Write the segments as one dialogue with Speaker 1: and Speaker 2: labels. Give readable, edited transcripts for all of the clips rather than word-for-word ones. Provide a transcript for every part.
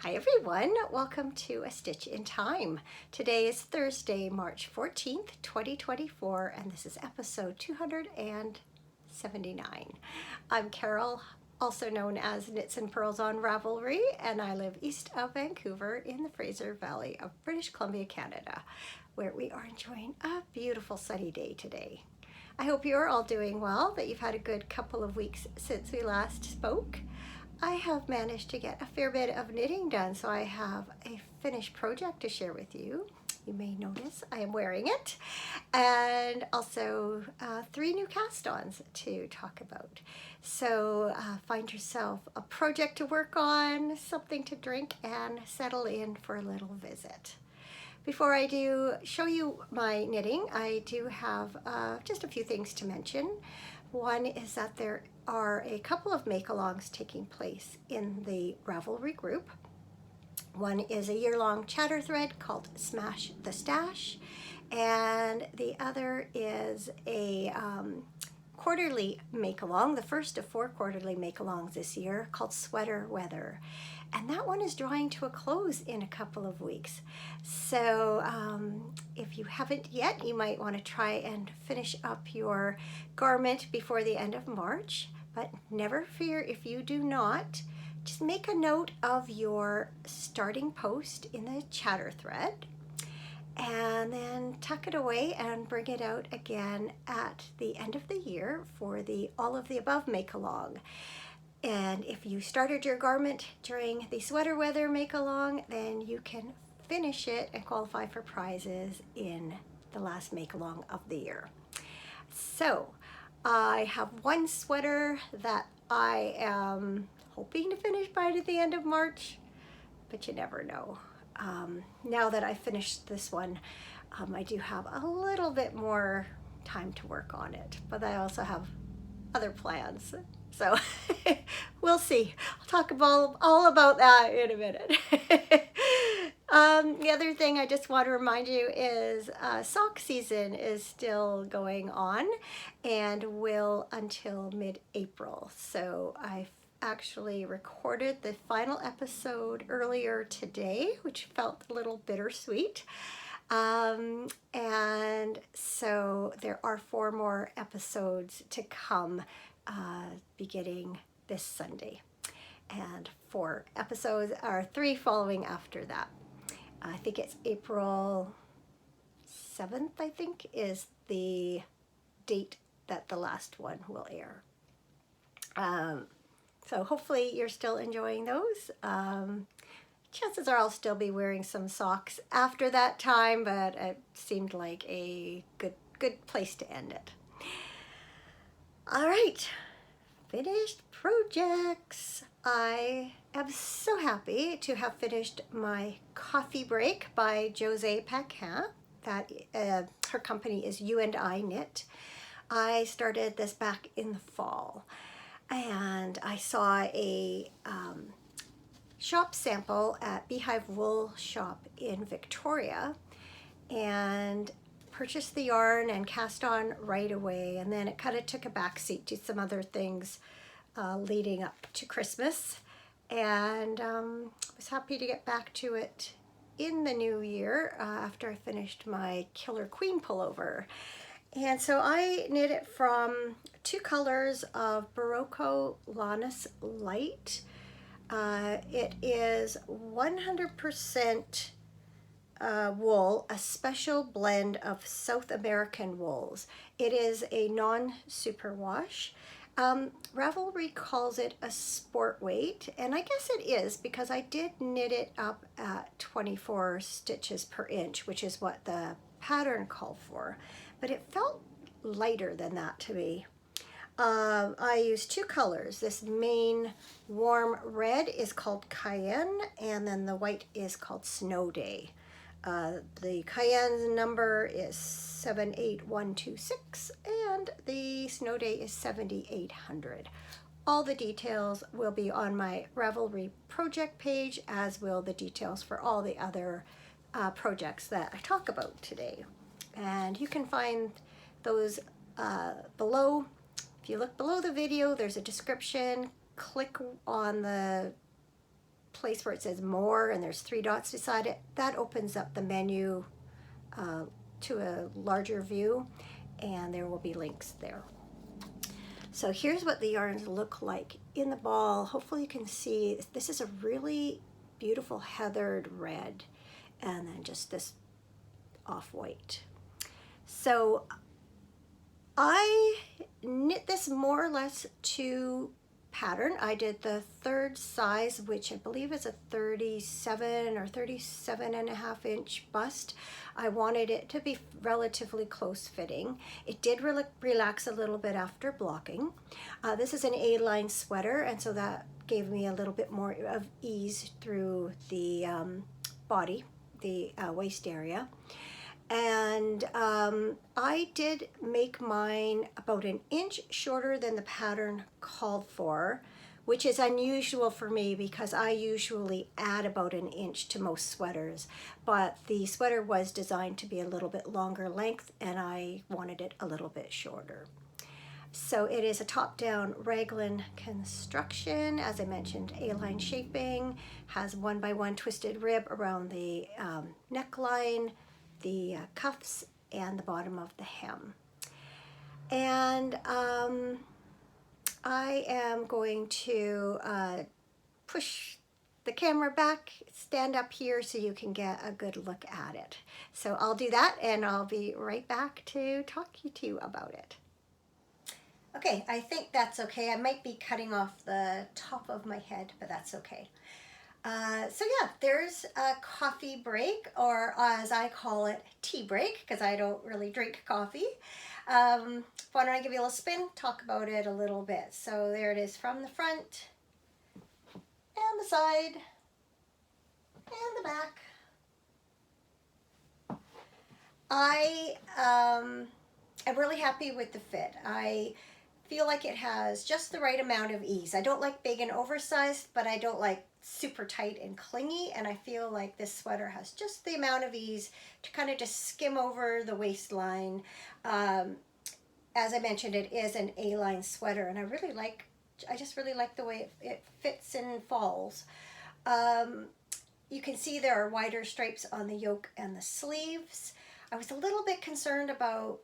Speaker 1: Hi everyone, welcome to A Stitch in Time. Today is Thursday, March 14th, 2024, and this is episode 279. I'm Carol, also known as Knits and Pearls on Ravelry, and I live east of Vancouver in the Fraser Valley of British Columbia, Canada, where we are enjoying a beautiful sunny day today. I hope you're all doing well, that you've had a good couple of weeks since we last spoke. I have managed to get a fair bit of knitting done, so I have a finished project to share with you. You may notice I am wearing it, and also 3 new cast-ons to talk about. So find yourself a project to work on, something to drink, and settle in for a little visit. Before I do show you my knitting, I do have just a few things to mention. One is that there are a couple of make-alongs taking place in the Ravelry group. One is a year-long chatter thread called Smash the Stash, and the other is a quarterly make-along, the first of 4 quarterly make-alongs this year, called Sweater Weather. And that one is drawing to a close in a couple of weeks. So if you haven't yet, you might want to try and finish up your garment before the end of March. But never fear if you do not. Just make a note of your starting post in the chatter thread, and then tuck it away and bring it out again at the end of the year for the All of the Above make-along. And if you started your garment during the Sweater Weather make-along, then you can finish it and qualify for prizes in the last make-along of the year. So I have one sweater that I am hoping to finish by the end of March, but you never know. Now that I finished this one, I do have a little bit more time to work on it, but I also have other plans. So we'll see. I'll talk about all about that in a minute. The other thing I just want to remind you is sock season is still going on and will until mid-April. So I've actually recorded the final episode earlier today, which felt a little bittersweet. And so there are 4 more episodes to come beginning this Sunday, and 4 episodes are 3 following after that. I think it's April 7th, I think, is the date that the last one will air. So hopefully you're still enjoying those. Chances are I'll still be wearing some socks after that time, but it seemed like a good place to end it. All right, finished projects. I am so happy to have finished my Coffee Break by Josée Paquin. That her company is You and I Knit. I started this back in the fall, and I saw a shop sample at Beehive Wool Shop in Victoria, and purchased the yarn and cast on right away, and then it kind of took a backseat to some other things leading up to Christmas, and was happy to get back to it in the new year after I finished my Killer Queen pullover. And so I knit it from 2 colors of Barocco Lannis Light. It is 100% wool, a special blend of South American wools. It is a non-superwash. Ravelry calls it a sport weight, and I guess it is because I did knit it up at 24 stitches per inch, which is what the pattern called for, but it felt lighter than that to me. I used 2 colors. This main warm red is called Cayenne, and then the white is called Snow Day. The Cayenne number is 78126, and the Snow Day is 7800. All the details will be on my Ravelry project page, as will the details for all the other projects that I talk about today. And you can find those below. If you look below the video, there's a description. Click on the place where it says more and there's 3 dots beside it, that opens up the menu to a larger view, and there will be links there. So here's what the yarns look like in the ball. Hopefully you can see, this is a really beautiful heathered red, and then just this off-white. So I knit this more or less to pattern. I did the 3rd size, which I believe is a 37 or 37.5 inch bust. I wanted it to be relatively close fitting. It did relax a little bit after blocking. This is an A-line sweater, and so that gave me a little bit more of ease through the body, the waist area. And I did make mine about 1 inch shorter than the pattern called for, which is unusual for me because I usually add about 1 inch to most sweaters, but the sweater was designed to be a little bit longer length and I wanted it a little bit shorter. So it is a top-down raglan construction. As I mentioned, A-line shaping, has 1x1 twisted rib around the neckline, the cuffs, and the bottom of the hem. And I am going to push the camera back, stand up here so you can get a good look at it. So I'll do that and I'll be right back to talk to you about it. Okay, I think that's okay. I might be cutting off the top of my head, but that's okay. So yeah, there's a coffee break, or as I call it, tea break, because I don't really drink coffee. Why don't I give you a little spin, talk about it a little bit. So there it is from the front, and the side, and the back. I am really happy with the fit. I feel like it has just the right amount of ease. I don't like big and oversized, but I don't like super tight and clingy, and I feel like this sweater has just the amount of ease to kind of just skim over the waistline. As I mentioned, it is an A-line sweater, and I just really like the way it fits and falls. You can see there are wider stripes on the yoke and the sleeves. I was a little bit concerned about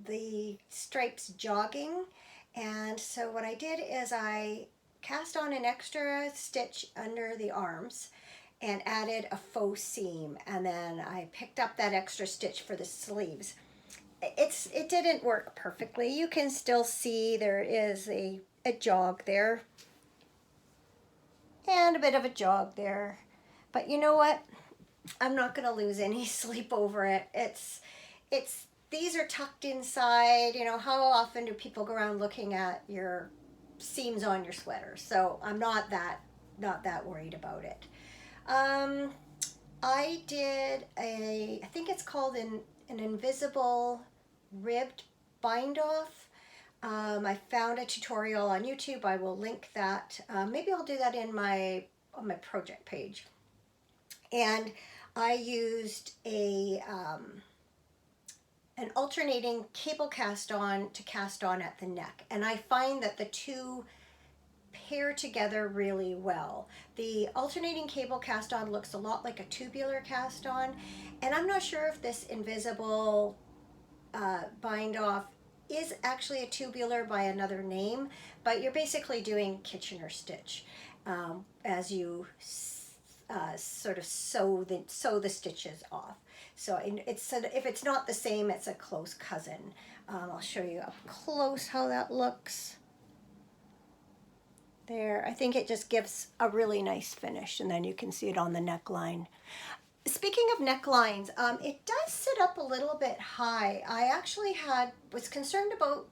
Speaker 1: the stripes jogging, and so what I did is I cast on an extra stitch under the arms and added a faux seam, and then I picked up that extra stitch for the sleeves. It didn't work perfectly. You can still see there is a jog there and a bit of a jog there, but you know what? I'm not going to lose any sleep over it. These are tucked inside. You know, how often do people go around looking at your seams on your sweater? So I'm not that worried about it. I did I think it's called an invisible ribbed bind off. I found a tutorial on YouTube. I will link that. Maybe I'll do that on my project page. And I used an alternating cable cast on to cast on at the neck, and I find that the two pair together really well. The alternating cable cast on looks a lot like a tubular cast on, and I'm not sure if this invisible bind off is actually a tubular by another name, but you're basically doing Kitchener stitch as you sort of sew the stitches off. So if it's not the same, it's a close cousin. I'll show you up close how that looks. There, I think it just gives a really nice finish, and then you can see it on the neckline. Speaking of necklines, it does sit up a little bit high. I actually was concerned about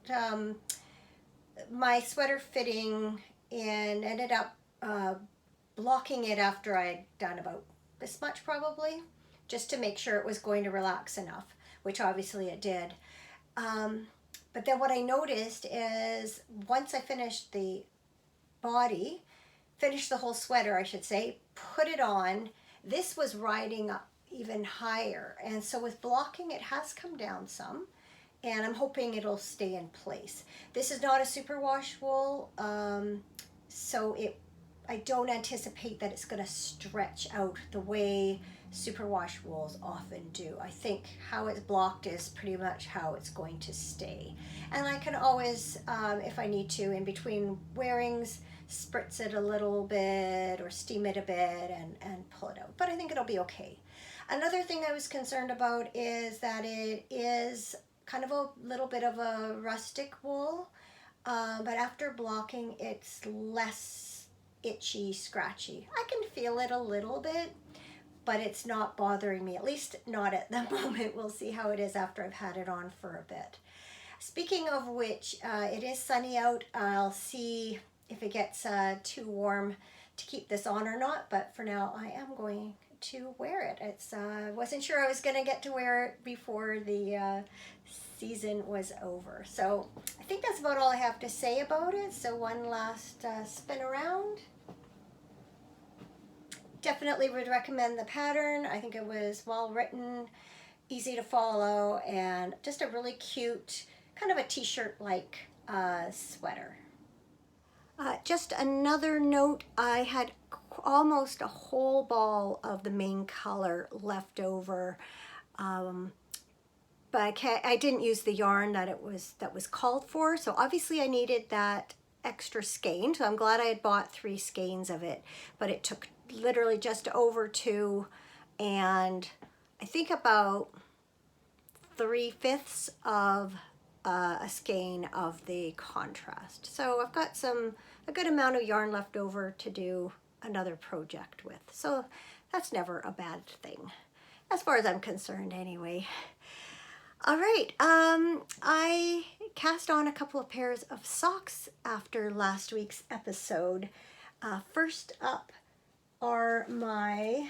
Speaker 1: my sweater fitting and ended up blocking it after I'd done about this much probably, just to make sure it was going to relax enough, which obviously it did. But then what I noticed is once I finished the body, finished the whole sweater I should say, put it on, this was riding up even higher, and so with blocking it has come down some, and I'm hoping it'll stay in place. This is not a superwash wool, so I don't anticipate that it's going to stretch out the way superwash wools often do. I think how it's blocked is pretty much how it's going to stay. And I can always, if I need to, in between wearings, spritz it a little bit or steam it a bit and pull it out. But I think it'll be okay. Another thing I was concerned about is that it is kind of a little bit of a rustic wool, but after blocking, it's less itchy, scratchy. I can feel it a little bit, but it's not bothering me, at least not at the moment. We'll see how it is after I've had it on for a bit. Speaking of which, it is sunny out. I'll see if it gets too warm to keep this on or not, but for now I am going to wear it. It's wasn't sure I was going to get to wear it before the season was over. So I think that's about all I have to say about it. So one last spin around. Definitely would recommend the pattern. I think it was well written, easy to follow, and just a really cute, kind of a t-shirt like sweater. Just another note, I had almost a whole ball of the main color left over, but I didn't use the yarn that was called for, so obviously I needed that extra skein, so I'm glad I had bought 3 skeins of it, but it took literally just over 2, and I think about 3/5 of a skein of the contrast. So I've got a good amount of yarn left over to do another project with. So that's never a bad thing, as far as I'm concerned anyway. All right, I cast on a couple of pairs of socks after last week's episode. First up are my,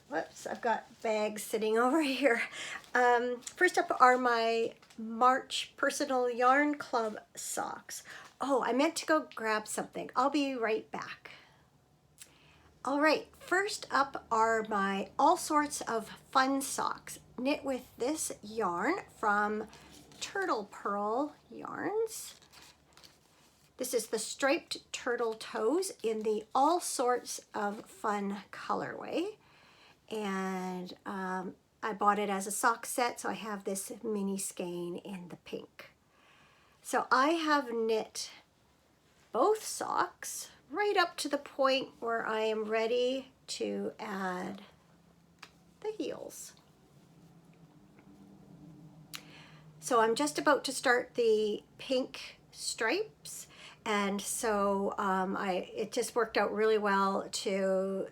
Speaker 1: whoops, I've got bags sitting over here. First up are my March Personal Yarn Club socks. Oh, I meant to go grab something. I'll be right back. All right, first up are my All Sorts of Fun socks, knit with this yarn from Turtle Purl Yarns. This is the striped turtle toes in the All Sorts of Fun colorway. And I bought it as a sock set, so I have this mini skein in the pink. So I have knit both socks right up to the point where I am ready to add the heels. So I'm just about to start the pink stripes, and so it just worked out really well to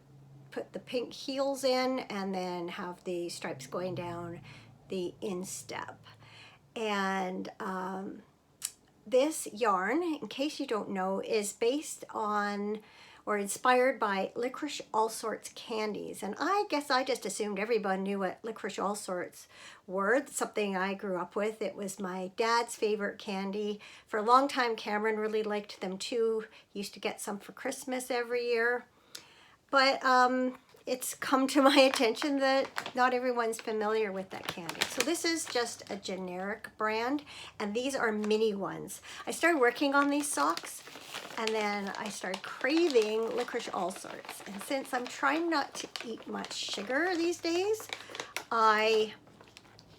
Speaker 1: put the pink heels in and then have the stripes going down the instep. And this yarn, in case you don't know, is based on or inspired by Licorice Allsorts candies. And I guess I just assumed everyone knew what Licorice Allsorts were, something I grew up with. It was my dad's favorite candy. For a long time, Cameron really liked them too. He used to get some for Christmas every year. But it's come to my attention that not everyone's familiar with that candy. So this is just a generic brand, and these are mini ones. I started working on these socks, and then I started craving Licorice Allsorts. And since I'm trying not to eat much sugar these days, I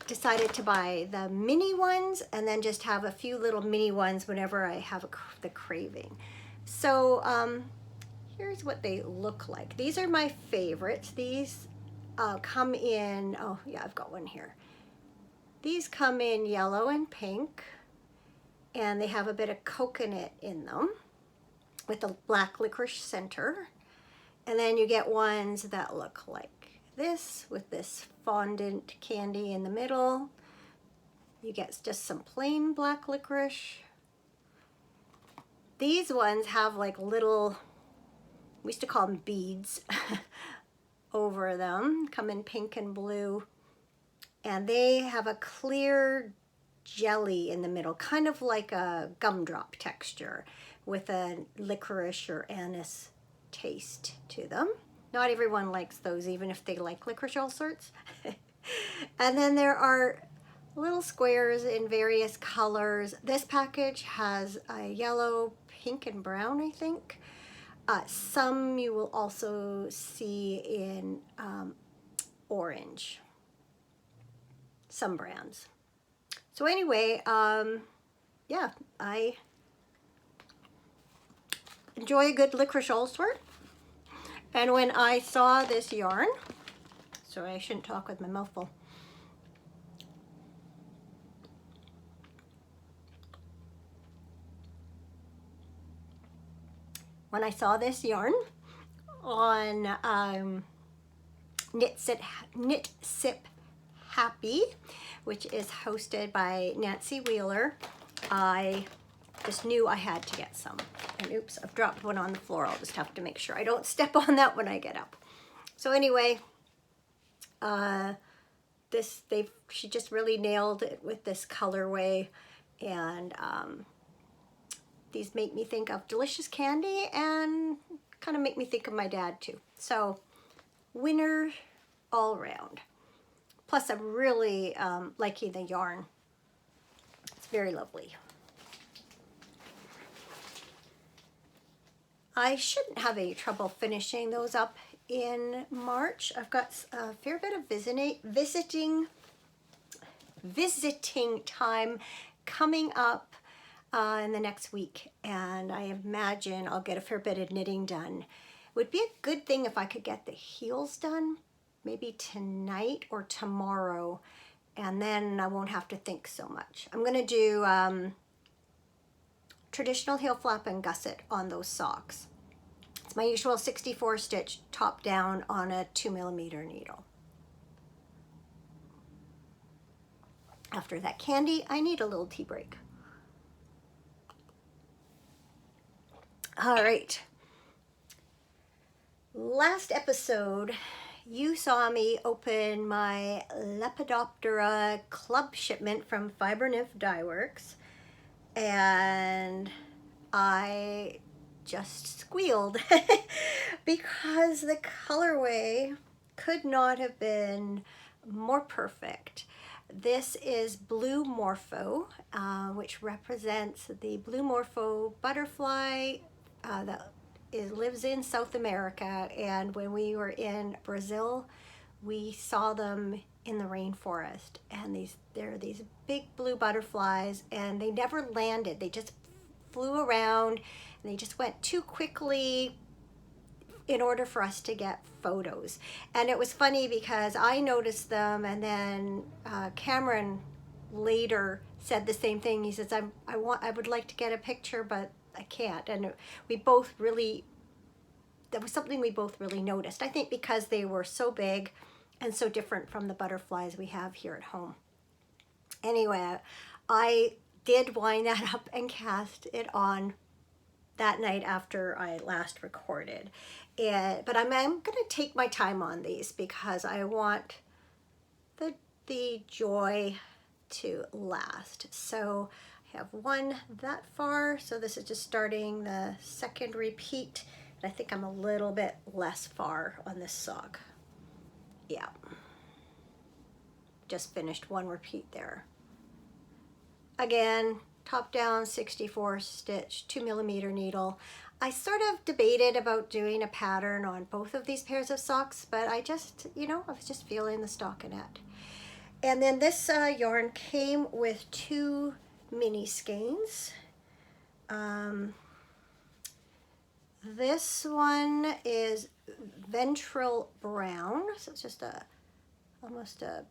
Speaker 1: decided to buy the mini ones and then just have a few little mini ones whenever I have the craving. So here's what they look like. These are my favorites. These come in, oh yeah, I've got one here. These come in yellow and pink, and they have a bit of coconut in them with a black licorice center. And then you get ones that look like this with this fondant candy in the middle. You get just some plain black licorice. These ones have like little, we used to call them beads over them, come in pink and blue, and they have a clear jelly in the middle, kind of like a gumdrop texture with a licorice or anise taste to them. Not everyone likes those, even if they like Licorice Allsorts. And then there are little squares in various colors. This package has a yellow, pink, and brown, I think. Some you will also see in orange, some brands. So anyway, yeah, I enjoy a good licorice allsword. And when I saw this yarn, sorry, I shouldn't talk with my mouth full. When I saw this yarn on Knit Sip Happy, which is hosted by Nancy Wheeler, I just knew I had to get some. And oops, I've dropped one on the floor. I'll just have to make sure I don't step on that when I get up. So anyway, she just really nailed it with this colorway, and these make me think of delicious candy and kind of make me think of my dad too. So winner all around. Plus I'm really liking the yarn. It's very lovely. I shouldn't have any trouble finishing those up in March. I've got a fair bit of visiting time coming up in the next week, and I imagine I'll get a fair bit of knitting done. It would be a good thing if I could get the heels done maybe tonight or tomorrow, and then I won't have to think so much. I'm going to do traditional heel flap and gusset on those socks. It's my usual 64 stitch top down on a 2mm needle. After that candy, I need a little tea break. All right. Last episode, you saw me open my Lepidoptera club shipment from Fiber Nymph Dye Works, and I just squealed because the colorway could not have been more perfect. This is Blue Morpho, which represents the Blue Morpho butterfly that lives in South America. And when we were in Brazil, we saw them in the rainforest. And they're these big blue butterflies, and they never landed. They just flew around, and they just went too quickly in order for us to get photos. And it was funny because I noticed them, and then Cameron later said the same thing. He says, I would like to get a picture, but I can't. And we both really, that was something we both really noticed. I think because they were so big and so different from the butterflies we have here at home. Anyway, I did wind that up and cast it on that night after I last recorded. But I'm going to take my time on these because I want the joy to last. So I have one that far, so this is just starting the second repeat, and I think I'm a little bit less far on this sock. Yeah, just finished one repeat there. Again, top down 64 stitch 2mm needle. I sort of debated about doing a pattern on both of these pairs of socks, but I just, I was just feeling the stockinette. And then this yarn came with 2 mini skeins. This one is Ventral Brown, so it's just almost a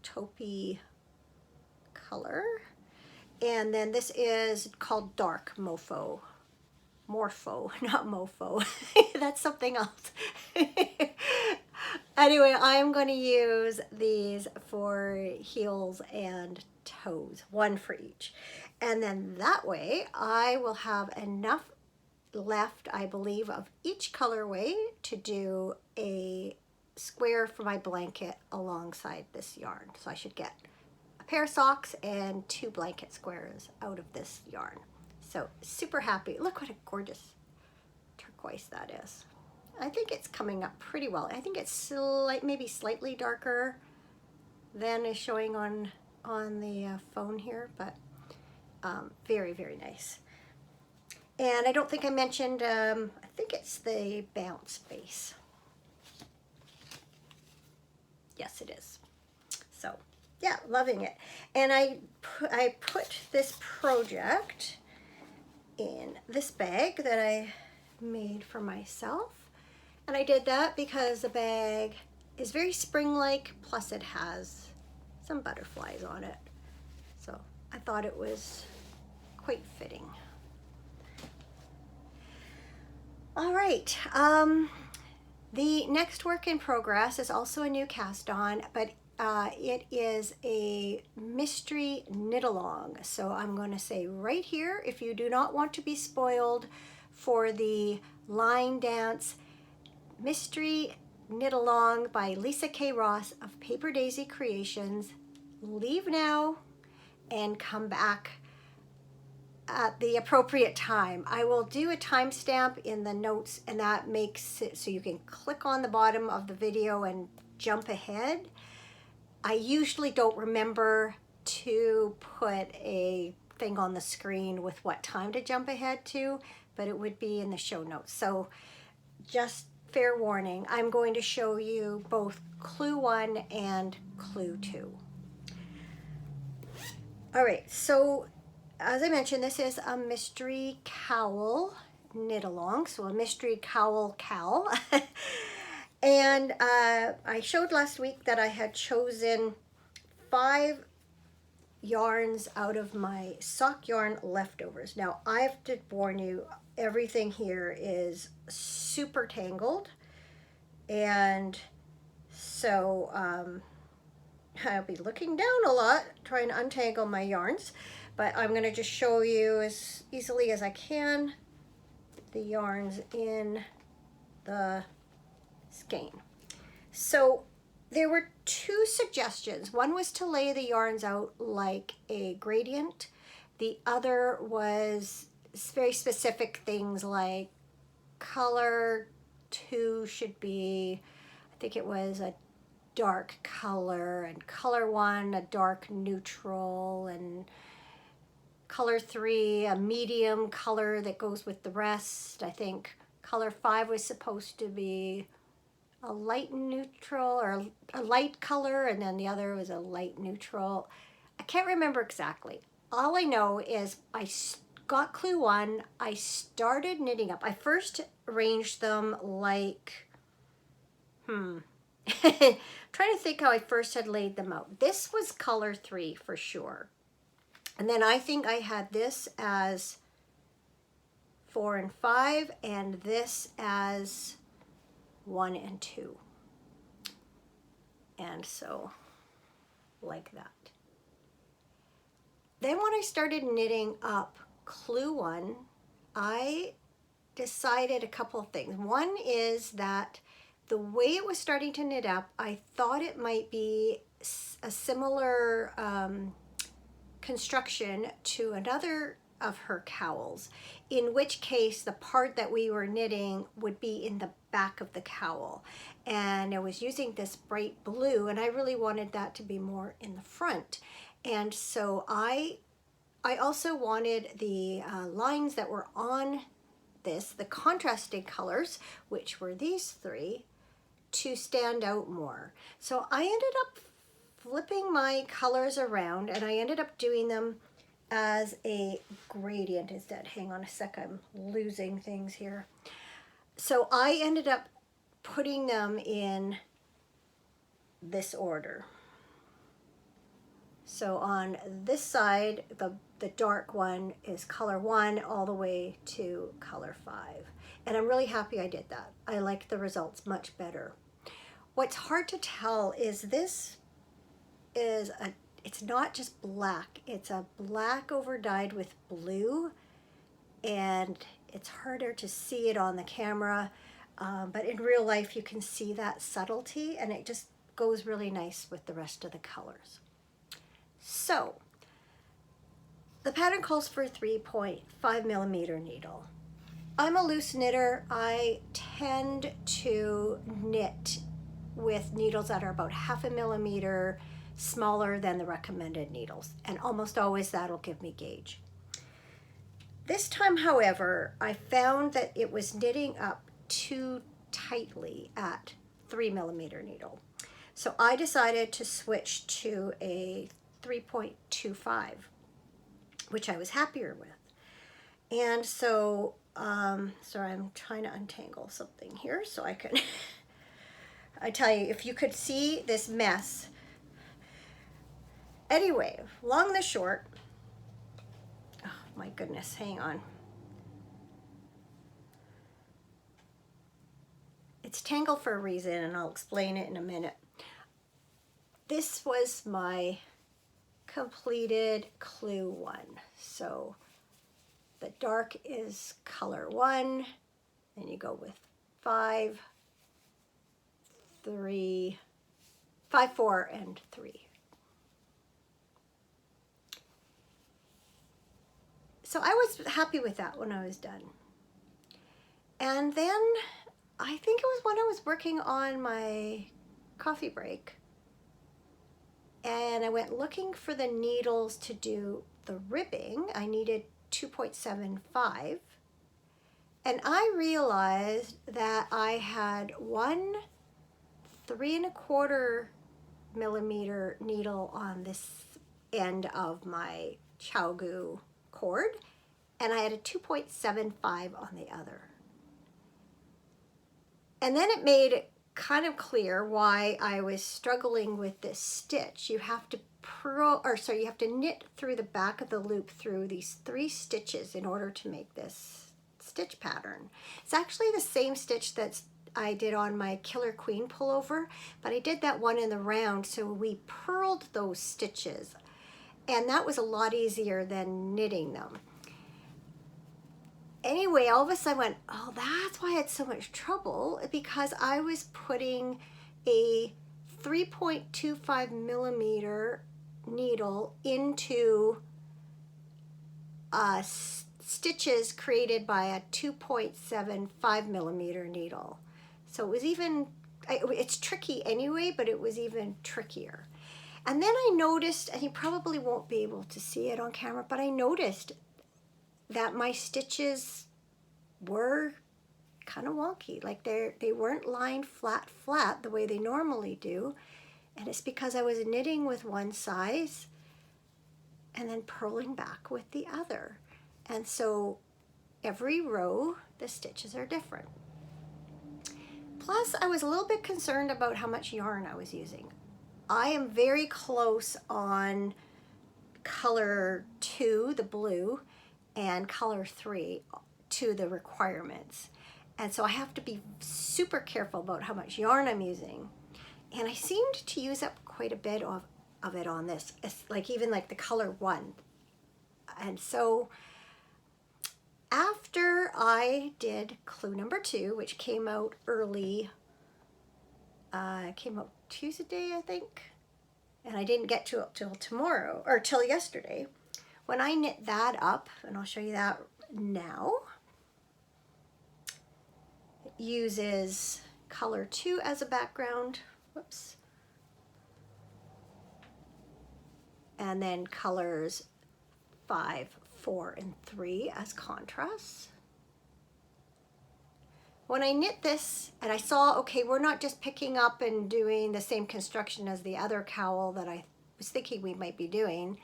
Speaker 1: taupey color. And then this is called Dark Morpho, not Mofo. That's something else. Anyway, I'm going to use these for heels and toes, one for each. And then that way I will have enough left, I believe, of each colorway to do a square for my blanket alongside this yarn. So I should get a pair of socks and 2 blanket squares out of this yarn. So super happy. Look what a gorgeous turquoise that is. I think it's coming up pretty well. I think it's maybe slightly darker than is showing on the phone here, but very, very nice. And I don't think I mentioned, I think it's the bounce base. Yes, it is. So, yeah, loving it. And I put this project in this bag that I made for myself. And I did that because the bag is very spring-like, plus it has some butterflies on it. So I thought it was quite fitting. All right, the next work in progress is also a new cast on, but it is a mystery knit along. So I'm going to say right here, if you do not want to be spoiled for the line dance mystery knit along by Lisa K. Ross of Paper Daisy Creations, leave now and come back at the appropriate time. I will do a timestamp in the notes, and that makes it so you can click on the bottom of the video and jump ahead. I usually don't remember to put a thing on the screen with what time to jump ahead to, but it would be in the show notes. So just fair warning, I'm going to show you both Clue 1 and Clue 2. All right, so as I mentioned, this is a mystery cowl knit along, so a mystery cowl. And I showed last week that I had chosen 5 yarns out of my sock yarn leftovers. Now, I have to warn you, everything here is super tangled, and so I'll be looking down a lot trying to untangle my yarns, but I'm going to just show you as easily as I can the yarns in the skein. So there were 2 suggestions. One was to lay the yarns out like a gradient. The other was very specific things like color 2 should be, I think it was a dark color, and color 1 a dark neutral, and color 3 a medium color that goes with the rest. I think color 5 was supposed to be a light neutral or a light color, and then the other was a light neutral. I can't remember exactly. All I know is I got Clue 1, I started knitting up. I first arranged them like, trying to think how I first had laid them out. This was color 3 for sure. And then I think I had this as 4 and 5, and this as 1 and 2. And so, like that. Then when I started knitting up Clue 1, I decided a couple of things. One is that the way it was starting to knit up, I thought it might be a similar construction to another of her cowls, in which case the part that we were knitting would be in the back of the cowl. And I was using this bright blue, and I really wanted that to be more in the front. And so I also wanted the lines that were on this, the contrasting colors, which were these 3, to stand out more. So I ended up flipping my colors around, and I ended up doing them as a gradient instead. Hang on a sec, I'm losing things here. So I ended up putting them in this order. So on this side, the dark one is color 1 all the way to color 5. And I'm really happy I did that. I liked the results much better. What's hard to tell is this is it's not just black, it's a black over dyed with blue, and it's harder to see it on the camera, but in real life you can see that subtlety, and it just goes really nice with the rest of the colors. So the pattern calls for a 3.5 millimeter needle. I'm a loose knitter. I tend to knit with needles that are about 0.5 millimeter smaller than the recommended needles, and almost always that'll give me gauge. This time, however, I found that it was knitting up too tightly at 3mm needle. So I decided to switch to a 3.25, which I was happier with. And so, sorry, I'm trying to untangle something here so I can, I tell you, if you could see this mess. Anyway, long and short, oh my goodness, hang on. It's tangled for a reason, and I'll explain it in a minute. This was my completed clue 1. So the dark is color 1, and you go with 5, 3, 5, 4, and 3. So I was happy with that when I was done. And then I think it was when I was working on my coffee break, and I went looking for the needles to do the ribbing. I needed 2.75, and I realized that I had one 3.25mm needle on this end of my ChiaoGoo cord, and I had a 2.75 on the other. And then it made it kind of clear why I was struggling with this stitch. You have to you have to knit through the back of the loop through these 3 stitches in order to make this stitch pattern. It's actually the same stitch that I did on my Killer Queen pullover, but I did that one in the round, so we purled those stitches, and that was a lot easier than knitting them. Anyway, all of a sudden I went, oh, that's why I had so much trouble, because I was putting a 3.25mm needle into stitches created by a 2.75mm needle. So it was it's tricky anyway, but it was even trickier. And then I noticed, and you probably won't be able to see it on camera, but I noticed that my stitches were kind of wonky. Like they weren't lined flat the way they normally do. And it's because I was knitting with one size and then purling back with the other. And so every row, the stitches are different. Plus, I was a little bit concerned about how much yarn I was using. I am very close on color 2, the blue, and color 3 to the requirements. And so I have to be super careful about how much yarn I'm using. And I seemed to use up quite a bit of it on this, even like the color 1. And so after I did clue number 2, which came out early, came out Tuesday, I think, and I didn't get to it till tomorrow, or till yesterday. When I knit that up, and I'll show you that now, it uses color 2 as a background, whoops, and then colors 5, 4, and 3 as contrasts. When I knit this, and I saw, okay, we're not just picking up and doing the same construction as the other cowl that I was thinking we might be doing,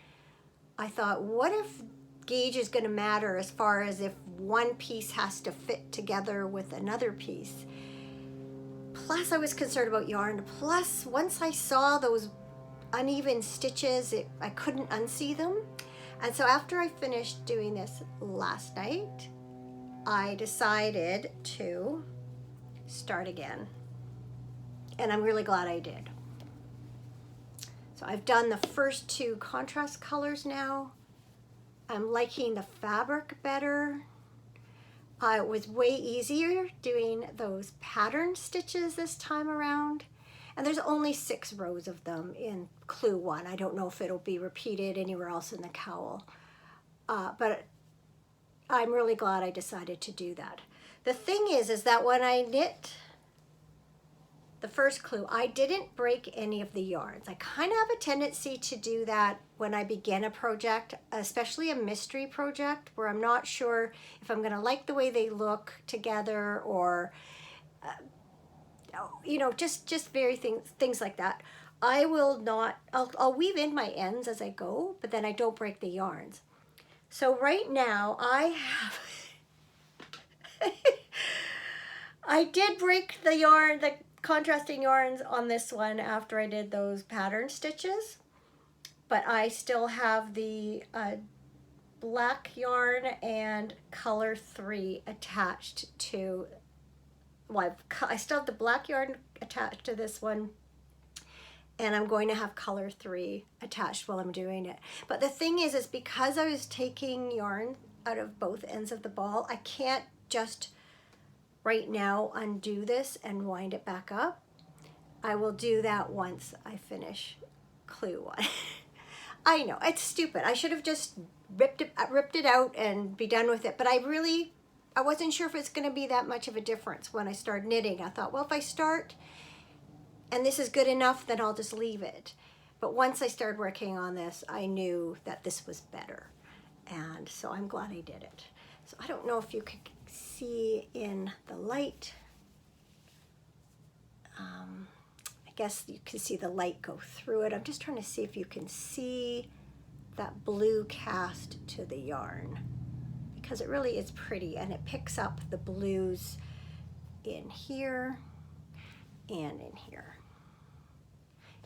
Speaker 1: I thought, what if gauge is going to matter as far as if one piece has to fit together with another piece? Plus, I was concerned about yarn. Plus, once I saw those uneven stitches, I couldn't unsee them. And so after I finished doing this last night, I decided to start again. And I'm really glad I did. So I've done the first 2 contrast colors now. I'm liking the fabric better. It was way easier doing those pattern stitches this time around. And there's only 6 rows of them in clue 1. I don't know if it'll be repeated anywhere else in the cowl. But I'm really glad I decided to do that. The thing is that when I knit the first clue, I didn't break any of the yarns. I kind of have a tendency to do that when I begin a project, especially a mystery project where I'm not sure if I'm going to like the way they look together, or just very things like that. I will not. I'll weave in my ends as I go, but then I don't break the yarns. So right now I have. I did break the contrasting yarns on this one after I did those pattern stitches, but I still have the black yarn and color 3 attached to, well, I still have the black yarn attached to this one, and I'm going to have color 3 attached while I'm doing it. But the thing is because I was taking yarn out of both ends of the ball, I can't just right now undo this and wind it back up. I will do that once I finish Clue 1. I know, it's stupid. I should have just ripped it out and be done with it. But I wasn't sure if it's going to be that much of a difference when I started knitting. I thought, well, if I start and this is good enough, then I'll just leave it. But once I started working on this, I knew that this was better. And so I'm glad I did it. So I don't know if you could see in the light. I guess you can see the light go through it. I'm just trying to see if you can see that blue cast to the yarn, because it really is pretty, and it picks up the blues in here and in here.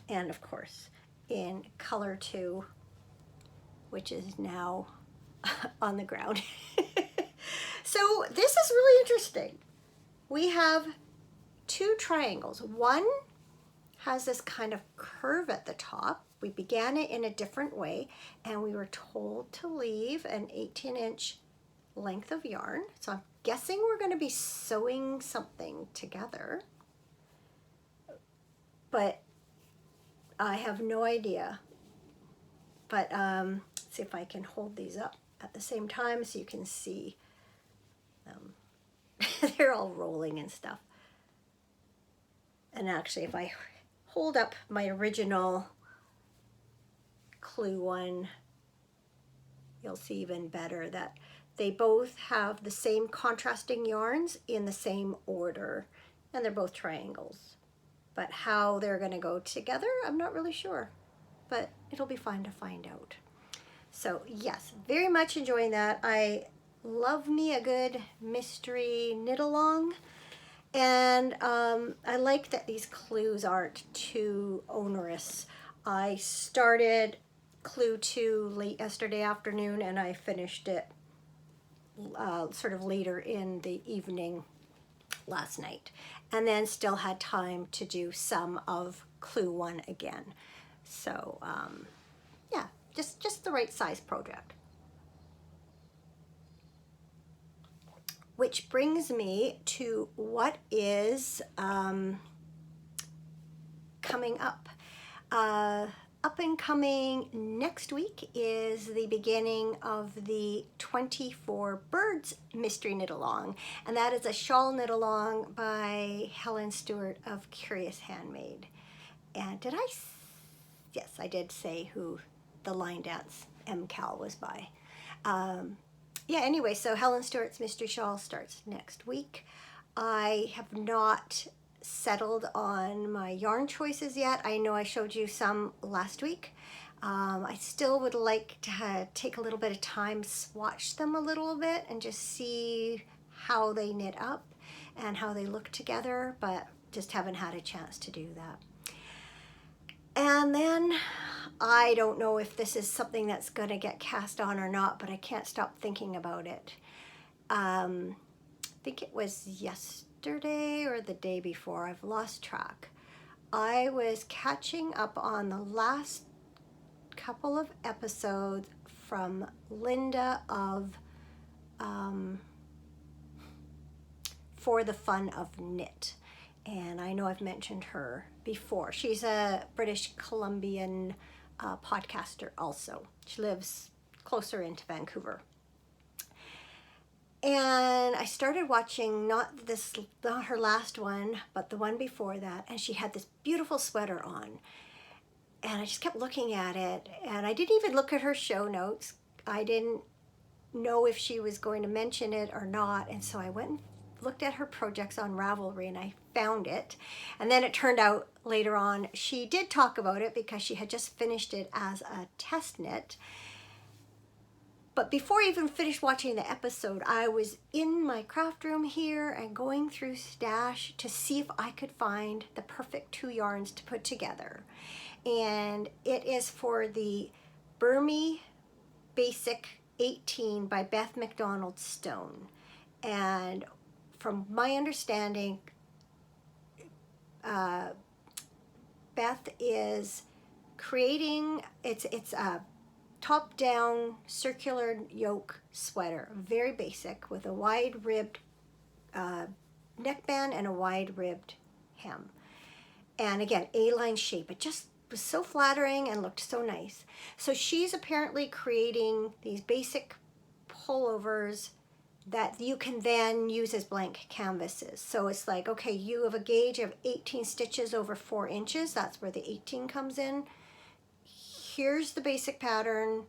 Speaker 1: And of course in color 2, which is now on the ground. So this is really interesting. We have 2 triangles. One has this kind of curve at the top. We began it in a different way, and we were told to leave an 18-inch length of yarn. So I'm guessing we're going to be sewing something together, but I have no idea. But let's see if I can hold these up at the same time so you can see them. They're all rolling and stuff. And actually, if I hold up my original Clue 1, you'll see even better that they both have the same contrasting yarns in the same order, and they're both triangles. But how they're going to go together, I'm not really sure, but it'll be fun to find out. So yes, very much enjoying that. I love me a good mystery knit along. And I like that these clues aren't too onerous. I started Clue 2 late yesterday afternoon, and I finished it sort of later in the evening last night, and then still had time to do some of Clue 1 again. So yeah, just the right size project. Which brings me to what is coming up. Up and coming next week is the beginning of the 24 Birds Mystery Knit Along, and that is a shawl knit along by Helen Stewart of Curious Handmade. And yes, I did say who the line dance MCAL was by. Yeah, anyway, so Helen Stewart's Mystery Shawl starts next week. I have not settled on my yarn choices yet. I know I showed you some last week. I still would like to take a little bit of time, swatch them a little bit, and just see how they knit up and how they look together, but just haven't had a chance to do that. And then I don't know if this is something that's going to get cast on or not, but I can't stop thinking about it. I think it was yesterday or the day before, I've lost track. I was catching up on the last couple of episodes from Linda of For the Fun of Knit. And I know I've mentioned her before. She's a British Columbian podcaster also. She lives closer into Vancouver. And I started watching not her last one, but the one before that, and she had this beautiful sweater on. And I just kept looking at it, and I didn't even look at her show notes. I didn't know if she was going to mention it or not, and so I went and looked at her projects on Ravelry, and I found it. And then it turned out later on she did talk about it because she had just finished it as a test knit. But before I even finished watching the episode, I was in my craft room here and going through Stash to see if I could find the perfect 2 yarns to put together. And it is for the Burmese Basic 18 by Beth McDonald Stone. And from my understanding, Beth is creating, it's a top-down circular yoke sweater, very basic, with a wide-ribbed neckband and a wide-ribbed hem. And again, A-line shape. It just was so flattering and looked so nice. So she's apparently creating these basic pullovers that you can then use as blank canvases. So it's like, okay, you have a gauge of 18 stitches over 4 inches. That's where the 18 comes in. Here's the basic pattern.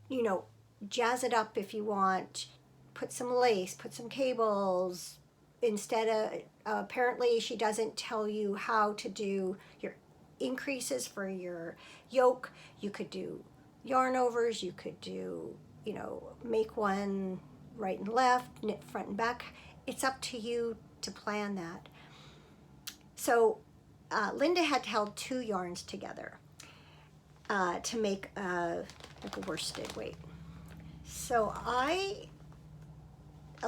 Speaker 1: You know, jazz it up if you want. Put some lace, put some cables. Instead of, apparently she doesn't tell you how to do your increases for your yoke. You could do yarn overs, you could do, you know, make one right and left, knit front and back. It's up to you to plan that. So Linda had held 2 yarns together to make like a worsted weight. So a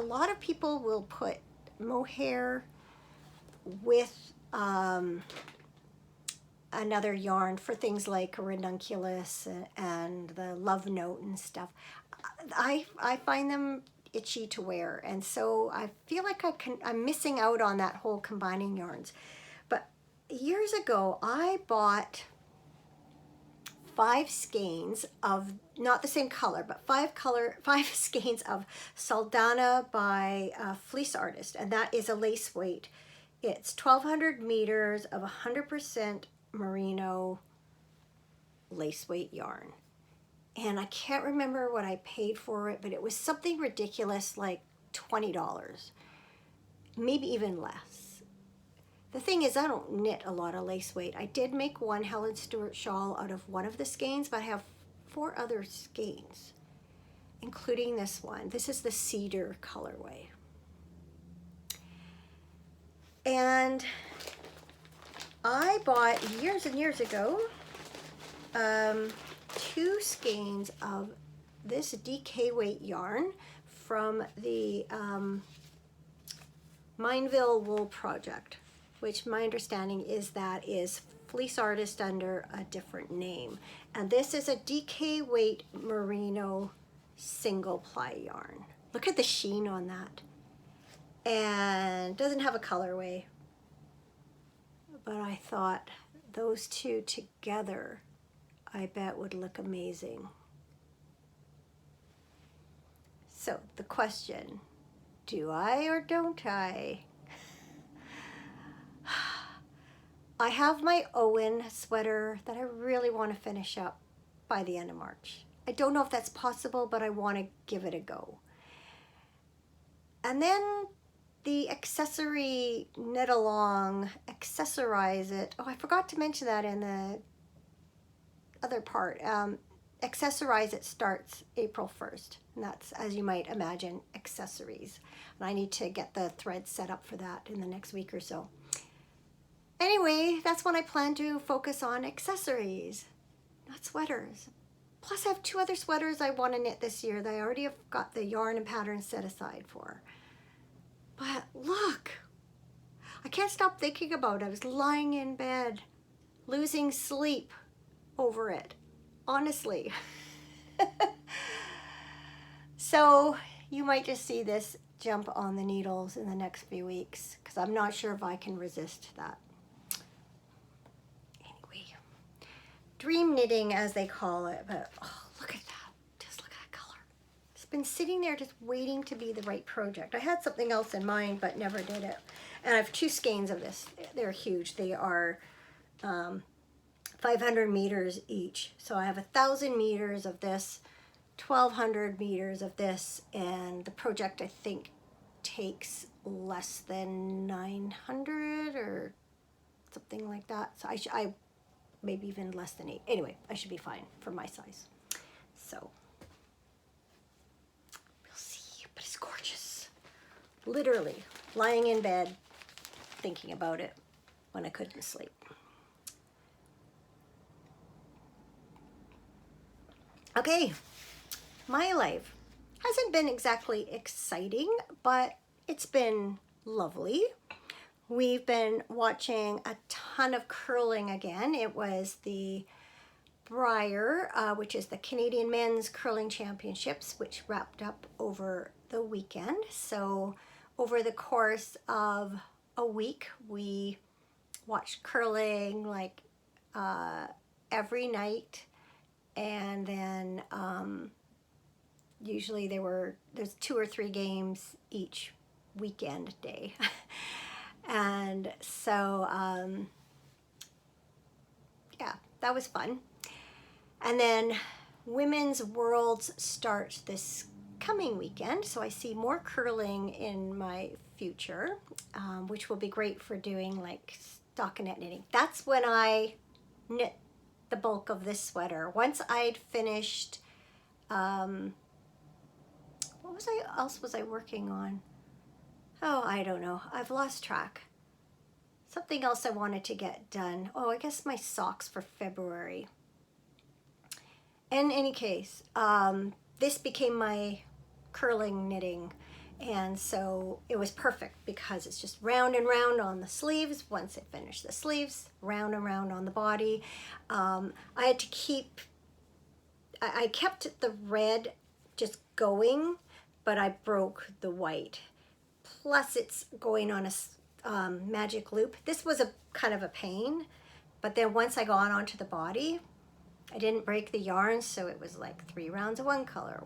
Speaker 1: lot of people will put mohair with another yarn for things like Ranunculus and the Love Note and stuff. I find them itchy to wear, and so I feel like I'm missing out on that whole combining yarns. But years ago, I bought 5 skeins of, not the same color, but 5 skeins of Saldana by Fleece Artist, and that is a lace weight. It's 1,200 meters of 100% merino lace weight yarn. And I can't remember what I paid for it, but it was something ridiculous like $20, maybe even less. The thing is, I don't knit a lot of lace weight. I did make one Helen Stewart shawl out of one of the skeins, but I have 4 other skeins, including this one. This is the cedar colorway. And I bought years and years ago 2 skeins of this DK weight yarn from the Mineville Wool Project, which my understanding is that is Fleece Artist under a different name. And this is a DK weight merino single ply yarn. Look at the sheen on that. And doesn't have a colorway. But I thought those 2 together, I bet would look amazing. So the question, do I or don't I? I have my Owen sweater that I really want to finish up by the end of March. I don't know if that's possible, but I want to give it a go. And then the accessory knit along, accessorize it. Oh, I forgot to mention that in the other part. Accessorize it starts April 1st. And that's, as you might imagine, accessories. And I need to get the thread set up for that in the next week or so. Anyway, that's when I plan to focus on accessories, not sweaters. Plus I have 2 other sweaters I want to knit this year that I already have got the yarn and pattern set aside for. But look, I can't stop thinking about it. I was lying in bed, losing sleep over it, honestly. So you might just see this jump on the needles in the next few weeks, because I'm not sure if I can resist that. Anyway, dream knitting as they call it, but oh, look at that. Just look at that color. It's been sitting there just waiting to be the right project. I had something else in mind, but never did it. And I have 2 skeins of this. They're huge. They are 5 500 meters each. So I have 1,000 meters of this, 1,200 meters of this, and the project I think takes less than 900 or something like that. So I maybe even less than 8. Anyway, I should be fine for my size. So we'll see, but it's gorgeous. Literally lying in bed thinking about it when I couldn't sleep. Okay, my life hasn't been exactly exciting, but it's been lovely. We've been watching a ton of curling again. It was the Brier, which is the Canadian Men's Curling Championships, which wrapped up over the weekend. So over the course of a week, we watched curling like every night. And then usually there's 2 or 3 games each weekend day. And so, yeah, that was fun. And then Women's Worlds start this coming weekend. So I see more curling in my future, which will be great for doing like stockinette knitting. That's when I knit the bulk of this sweater. Once I'd finished, what else was I working on? Oh, I don't know. I've lost track. Something else I wanted to get done. Oh, I guess my socks for February. In any case, this became my curling knitting. And so it was perfect because it's just round and round on the sleeves. Once I finished the sleeves, round and round on the body. I had to I kept the red just going, but I broke the white. Plus it's going on a magic loop. This was a kind of a pain, but then once I got onto the body, I didn't break the yarn, so it was like 3 rounds of one color,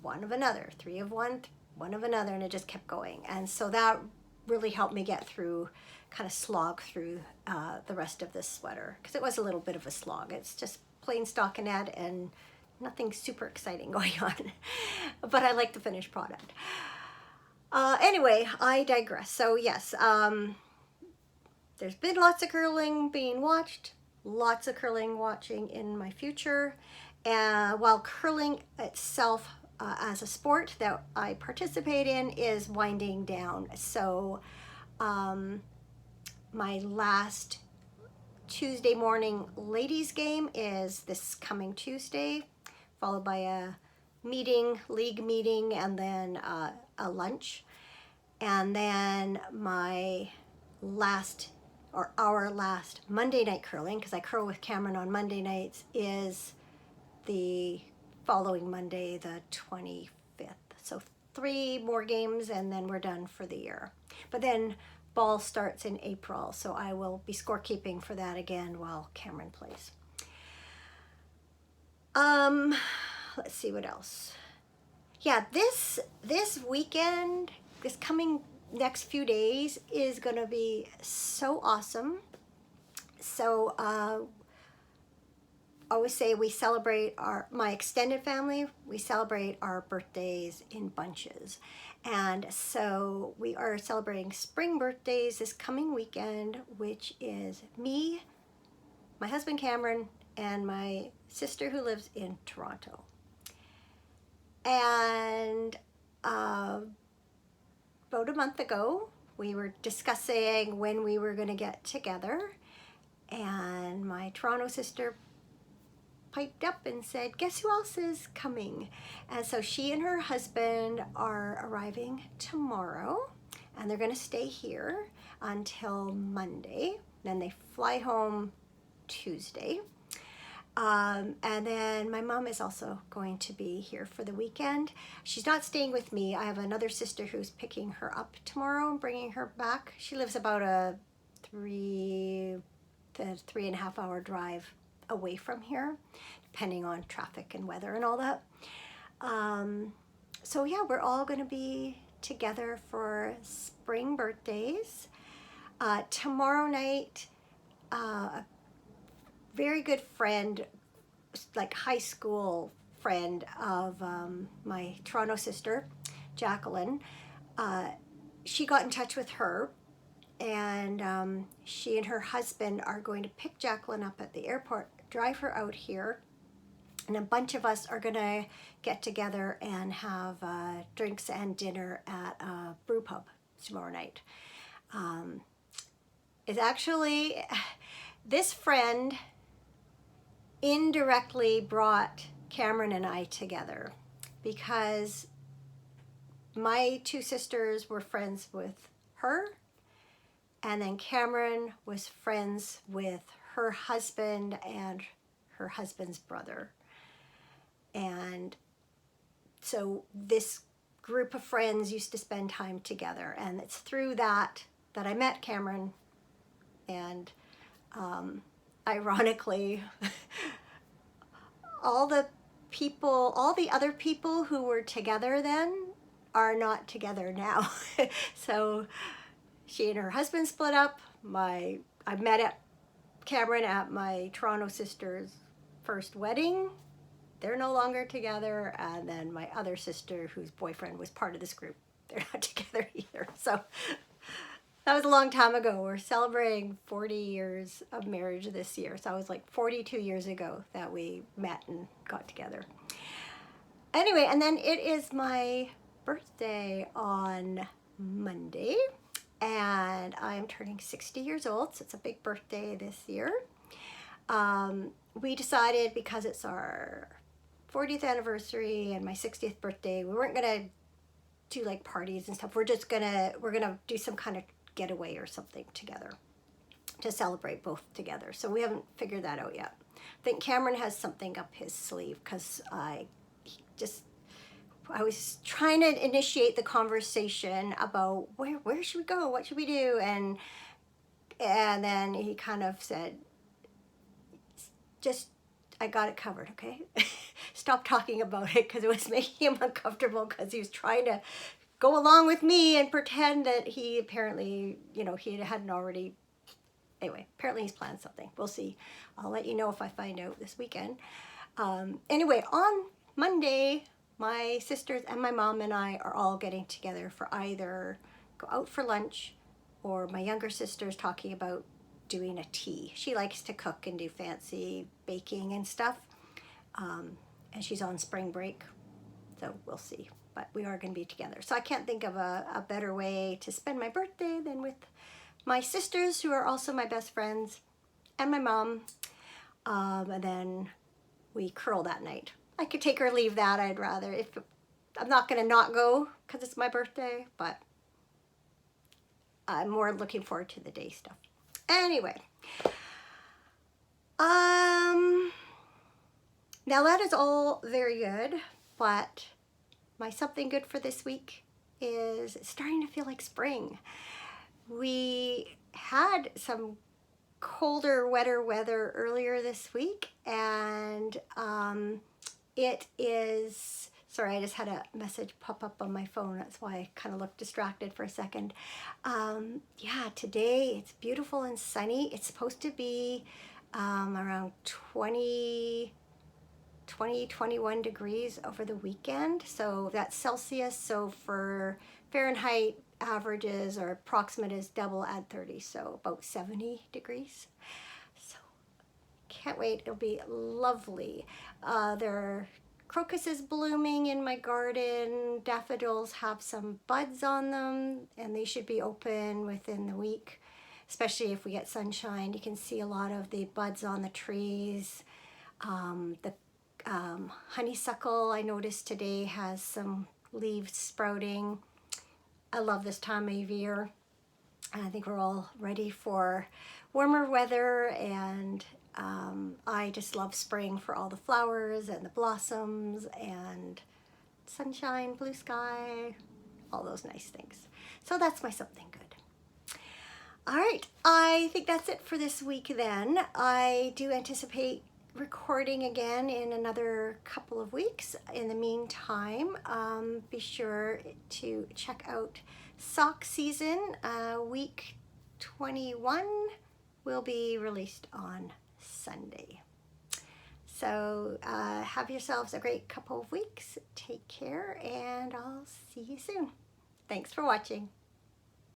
Speaker 1: 1 of another, 3 of one, 1 of another, and it just kept going. And so that really helped me get through, kind of slog through the rest of this sweater, because it was a little bit of a slog. It's just plain stockinette and nothing super exciting going on, but I like the finished product. Anyway, I digress. So yes, there's been lots of curling being watched, lots of curling watching in my future. While curling itself as a sport that I participate in is winding down. So my last Tuesday morning ladies game is this coming Tuesday, followed by a league meeting, and then a lunch. And then our last Monday night curling, because I curl with Cameron on Monday nights, is the following Monday, the 25th. So 3 more games and then we're done for the year. But then ball starts in April, so I will be scorekeeping for that again while Cameron plays. Let's see what else. Yeah, this weekend, this coming next few days is gonna be so awesome. So I always say we celebrate my extended family, we celebrate our birthdays in bunches. And so we are celebrating spring birthdays this coming weekend, which is me, my husband Cameron, and my sister who lives in Toronto. And about a month ago, we were discussing when we were going to get together, and my Toronto sister piped up and said, guess who else is coming? And so she and her husband are arriving tomorrow, and they're going to stay here until Monday. Then they fly home Tuesday. And then my mom is also going to be here for the weekend. She's not staying with me. I have another sister who's picking her up tomorrow and bringing her back. She lives about a 3.5 hour drive away from here, depending on traffic and weather and all that. So yeah, we're all going to be together for spring birthdays. Tomorrow night, very good friend, like high school friend of my Toronto sister, Jacqueline. She got in touch with her, and she and her husband are going to pick Jacqueline up at the airport, drive her out here, and a bunch of us are going to get together and have drinks and dinner at a brew pub tomorrow night. It's actually, this friend indirectly brought Cameron and I together because my two sisters were friends with her, and then Cameron was friends with her husband and her husband's brother. And so this group of friends used to spend time together, and it's through that I met Cameron. And ironically, all the other people who were together then are not together now. So she and her husband split up. I met Cameron at my Toronto sister's first wedding. They're no longer together. And then my other sister, whose boyfriend was part of this group, they're not together either. So that was a long time ago. We're celebrating 40 years of marriage this year. So it was like 42 years ago that we met and got together. Anyway, and then it is my birthday on Monday, and I'm turning 60 years old, so it's a big birthday this year. We decided, because it's our 40th anniversary and my 60th birthday, we weren't gonna do like parties and stuff. We're gonna do some kind of getaway or something together to celebrate both together. So we haven't figured that out yet. I think Cameron has something up his sleeve, because I was trying to initiate the conversation about where should we go, what should we do, and then he kind of said, just, I got it covered, okay? Stop talking about it, because it was making him uncomfortable, because he was trying to go along with me and pretend that he apparently, he hadn't already. Anyway, apparently he's planned something. We'll see. I'll let you know if I find out this weekend. Anyway, on Monday, my sisters and my mom and I are all getting together for either go out for lunch, or my younger sister's talking about doing a tea. She likes to cook and do fancy baking and stuff. And she's on spring break, so we'll see. But we are going to be together. So I can't think of a better way to spend my birthday than with my sisters, who are also my best friends, and my mom. And then we curl that night. I could take or leave that. I'd rather, I'm not going to not go because it's my birthday, but I'm more looking forward to the day stuff. Anyway, now that is all very good, but my something good for this week is it's starting to feel like spring. We had some colder, wetter weather earlier this week, and it is, sorry, I just had a message pop up on my phone. That's why I kind of looked distracted for a second. Yeah, today it's beautiful and sunny. It's supposed to be around 21 degrees over the weekend. So that's Celsius. So for Fahrenheit, averages or approximate is double, add 30. So about 70 degrees. So can't wait. It'll be lovely. There are crocuses blooming in my garden. Daffodils have some buds on them, and they should be open within the week, especially if we get sunshine. You can see a lot of the buds on the trees. The honeysuckle, I noticed today, has some leaves sprouting. I love this time of year. I think we're all ready for warmer weather, and I just love spring for all the flowers and the blossoms and sunshine, blue sky, all those nice things. So that's my something good. All right, I think that's it for this week then. I do anticipate recording again in another couple of weeks. In the meantime, be sure to check out Sock Season. Week 21 will be released on Sunday. So have yourselves a great couple of weeks. Take care, and I'll see you soon. Thanks for watching.